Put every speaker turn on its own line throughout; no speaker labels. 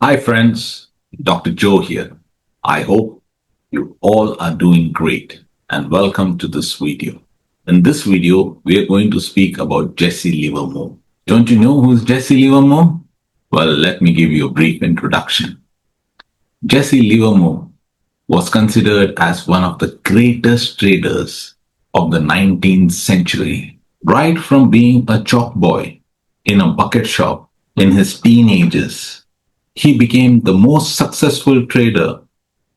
Hi friends, Dr. Joe here. I hope you all are doing great and welcome to this video. In this video, we are going to speak about Jessy Livermore. Don't you know who's Jessy Livermore? Well, let me give you a brief introduction. Jessy Livermore was considered as one of the greatest traders of the 19th century. Right from being a chalk boy in a bucket shop in his teenagers, he became the most successful trader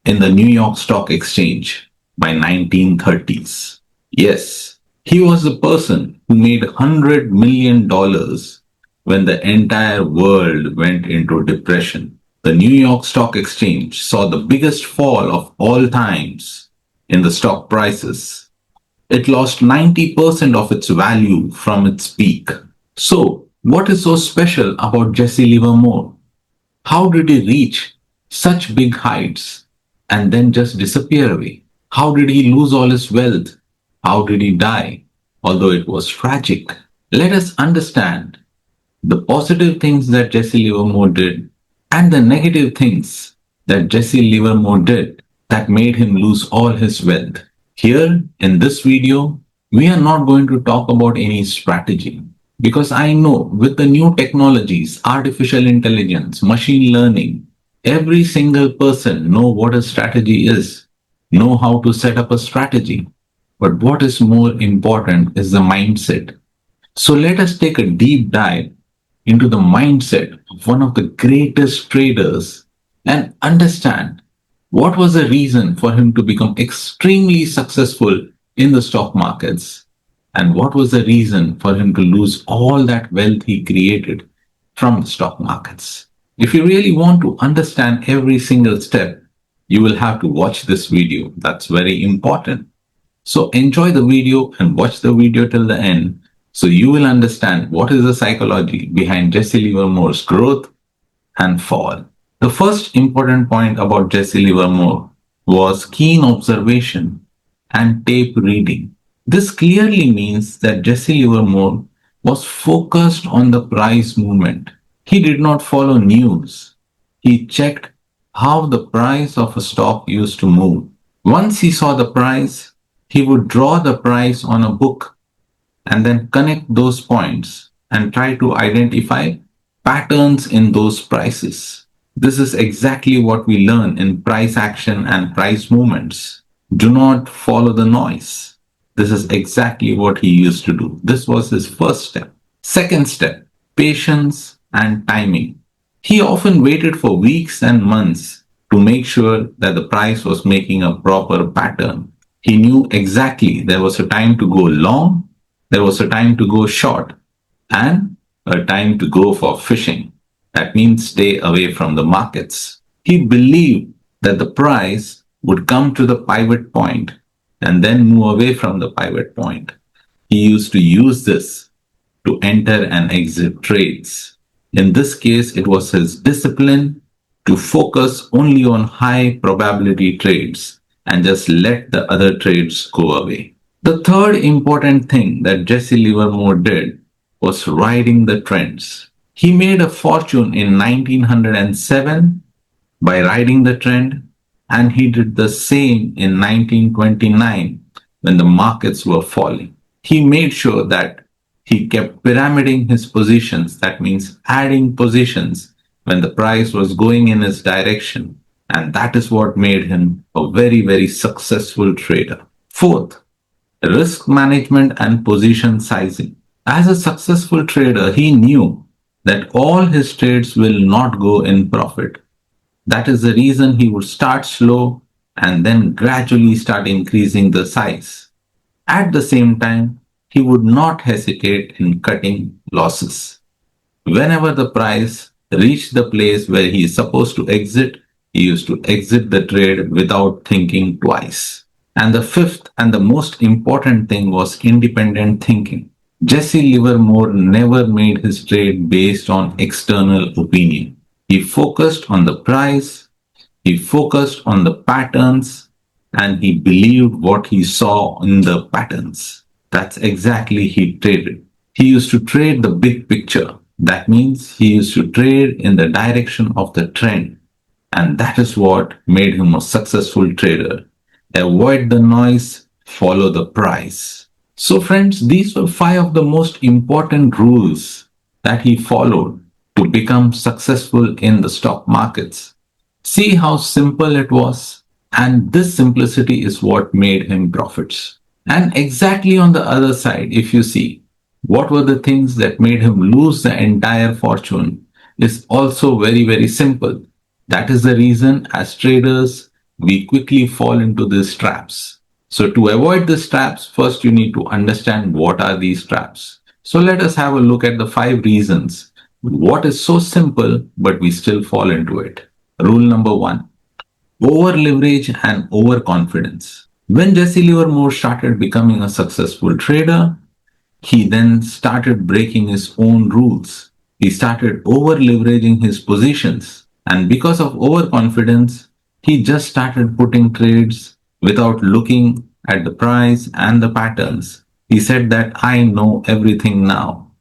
in the New York Stock Exchange by 1930s. Yes, he was the person who made $100 million when the entire world went into depression. The New York Stock Exchange saw the biggest fall of all times in the stock prices. It lost 90% of its value from its peak. So, what is so special about Jessy Livermore? How did he reach such big heights and then just disappear away? How did he lose all his wealth? How did he die? Although it was tragic. Let us understand the positive things that Jessy Livermore did and the negative things that Jessy Livermore did that made him lose all his wealth. Here in this video, we are not going to talk about any strategy because I know with the new technologies, artificial intelligence, machine learning, every single person know what a strategy is, know how to set up a strategy. But what is more important is the mindset. So let us take a deep dive into the mindset of one of the greatest traders and understand what was the reason for him to become extremely successful in the stock markets and what was the reason for him to lose all that wealth he created from the stock markets. If you really want to understand every single step, you will have to watch this video. That's very important. So enjoy the video and watch the video till the end so you will understand what is the psychology behind Jessy Livermore's growth and fall. The first important point about Jessy Livermore was keen observation and tape reading. This clearly means that Jessy Livermore was focused on the price movement. He did not follow news. He checked how the price of a stock used to move. Once he saw the price, he would draw the price on a book and then connect those points and try to identify patterns in those prices. This is exactly what we learn in price action and price movements. Do not follow the noise. This is exactly what he used to do. This was his first step. Second step, patience and timing. He often waited for weeks and months to make sure that the price was making a proper pattern. He knew exactly there was a time to go long, there was a time to go short, and a time to go for fishing. That means stay away from the markets. He believed that the price would come to the pivot point and then move away from the pivot point. He used to use this to enter and exit trades. In this case, it was his discipline to focus only on high probability trades and just let the other trades go away. The third important thing that Jessy Livermore did was riding the trends. He made a fortune in 1907 by riding the trend, and he did the same in 1929 when the markets were falling. He made sure that he kept pyramiding his positions, that means adding positions when the price was going in his direction, and that is what made him a very, very successful trader. Fourth, risk management and position sizing. As a successful trader, he knew that all his trades will not go in profit. That is the reason he would start slow and then gradually start increasing the size. At the same time, he would not hesitate in cutting losses. Whenever the price reached the place where he is supposed to exit, he used to exit the trade without thinking twice. And the fifth and the most important thing was independent thinking. Jessy Livermore never made his trade based on external opinion. He focused on the price, he focused on the patterns, and he believed what he saw in the patterns. That's exactly he traded. He used to trade the big picture. That means he used to trade in the direction of the trend. And that is what made him a successful trader. Avoid the noise, follow the price. So, friends, these were five of the most important rules that he followed to become successful in the stock markets. See how simple it was? And this simplicity is what made him profits. And exactly on the other side, if you see, what were the things that made him lose the entire fortune is also very, very simple. That is the reason, as traders, we quickly fall into these traps. So, to avoid these traps, first you need to understand what are these traps. So, let us have a look at the five reasons what is so simple but we still fall into it. Rule number one: over leverage and overconfidence. When Jesse Livermore started becoming a successful trader, he then started breaking his own rules. He started over leveraging his positions. And because of overconfidence, he just started putting trades without looking at the price and the patterns. He said that I know everything now.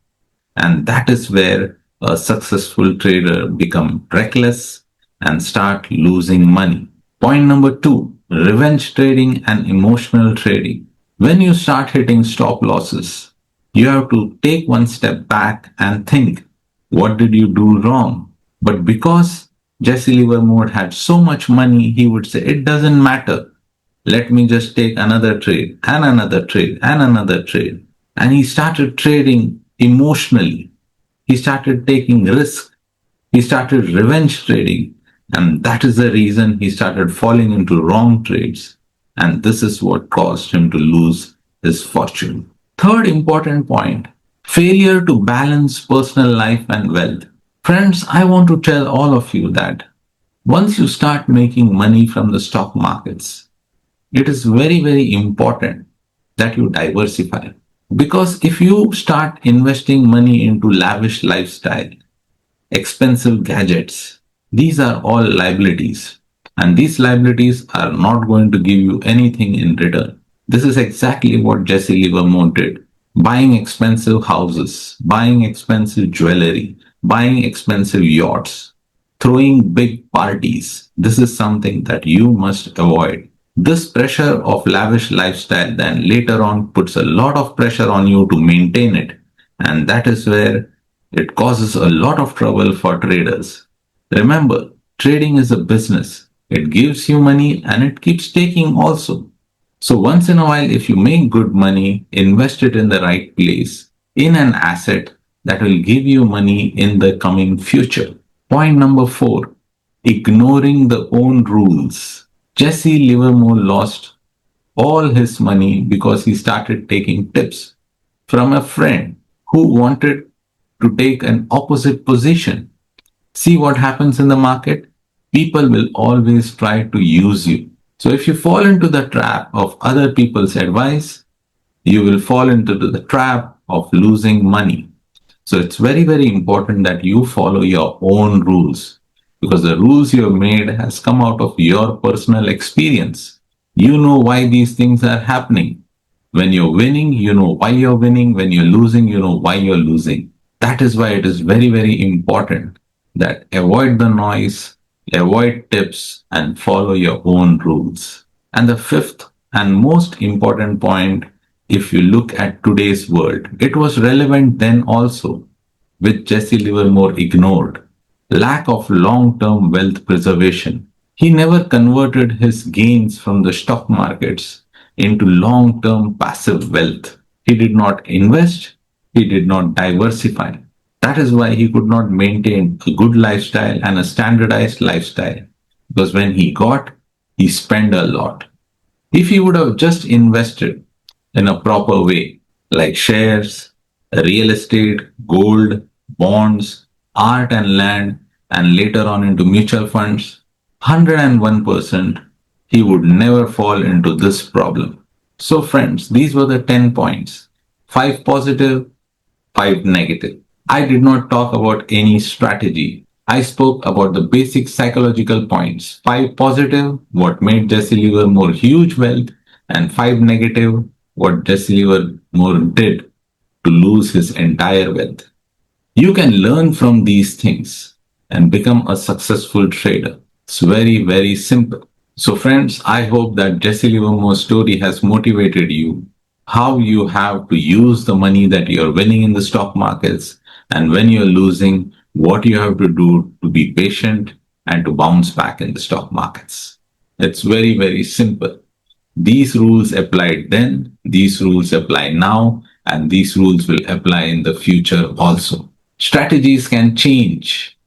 And that is where a successful trader become reckless and start losing money. Point number two: revenge trading and emotional trading. When you start hitting stop losses, you have to take one step back and think, what did you do wrong? But because Jesse Livermore had so much money, he would say, it doesn't matter. Let me just take another trade and another trade and another trade. And he started trading emotionally. He started taking risk. He started revenge trading. And that is the reason he started falling into wrong trades. And this is what caused him to lose his fortune. Third important point: failure to balance personal life and wealth. Friends, I want to tell all of you that once you start making money from the stock markets, it is very, very important that you diversify. Because if you start investing money into lavish lifestyle, expensive gadgets, these are all liabilities. And these liabilities are not going to give you anything in return. This is exactly what Jesse Livermore did. Buying expensive houses, buying expensive jewelry, buying expensive yachts, throwing big parties. This is something that you must avoid. This pressure of lavish lifestyle then later on puts a lot of pressure on you to maintain it. And that is where it causes a lot of trouble for traders. Remember, trading is a business. It gives you money and it keeps taking also. So once in a while, if you make good money, invest it in the right place, in an asset that will give you money in the coming future. Point number four: ignoring the own rules. Jesse Livermore lost all his money because he started taking tips from a friend who wanted to take an opposite position. See what happens in the market? People will always try to use you. So if you fall into the trap of other people's advice, you will fall into the trap of losing money. So it's very, very important that you follow your own rules because the rules you have made has come out of your personal experience. You know why these things are happening. When you're winning, you know why you're winning. When you're losing, you know why you're losing. That is why it is very, very important that avoid the noise, avoid tips, and follow your own rules. And the fifth and most important point, if you look at today's world, it was relevant then also, which Jesse Livermore ignored: lack of long term wealth preservation. He never converted his gains from the stock markets into long term passive wealth. He did not invest, he did not diversify. That is why he could not maintain a good lifestyle and a standardized lifestyle. Because when he got, he spent a lot. If he would have just invested in a proper way, like shares, real estate, gold, bonds, art and land, and later on into mutual funds, 101%, he would never fall into this problem. So, friends, these were the 10 points: 5 positive, 5 negative. I did not talk about any strategy. I spoke about the basic psychological points. 5 positive, what made Jesse Livermore huge wealth, and 5 negative, what Jesse Livermore did to lose his entire wealth. You can learn from these things and become a successful trader. It's very, very simple. So, friends, I hope that Jessy Livermore's story has motivated you how you have to use the money that you're winning in the stock markets, and when you're losing, what you have to do to be patient and to bounce back in the stock markets. It's very, very simple. These rules applied then, these rules apply now, and these rules will apply in the future also. Strategies can change,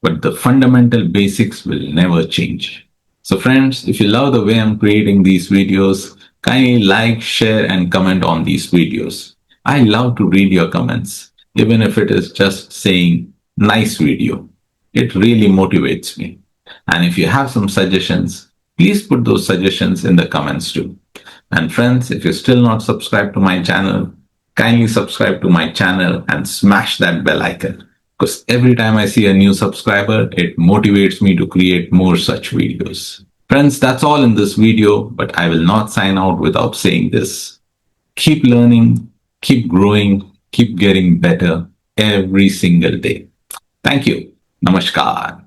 but the fundamental basics will never change. So, friends, if you love the way I'm creating these videos, kindly like, share, and comment on these videos. I love to read your comments, even if it is just saying, nice video. It really motivates me. And if you have some suggestions, please put those suggestions in the comments too. And friends, if you're still not subscribed to my channel, kindly subscribe to my channel and smash that bell icon. Because every time I see a new subscriber, it motivates me to create more such videos. Friends, that's all in this video, but I will not sign out without saying this. Keep learning, keep growing, keep getting better every single day. Thank you. Namaskar.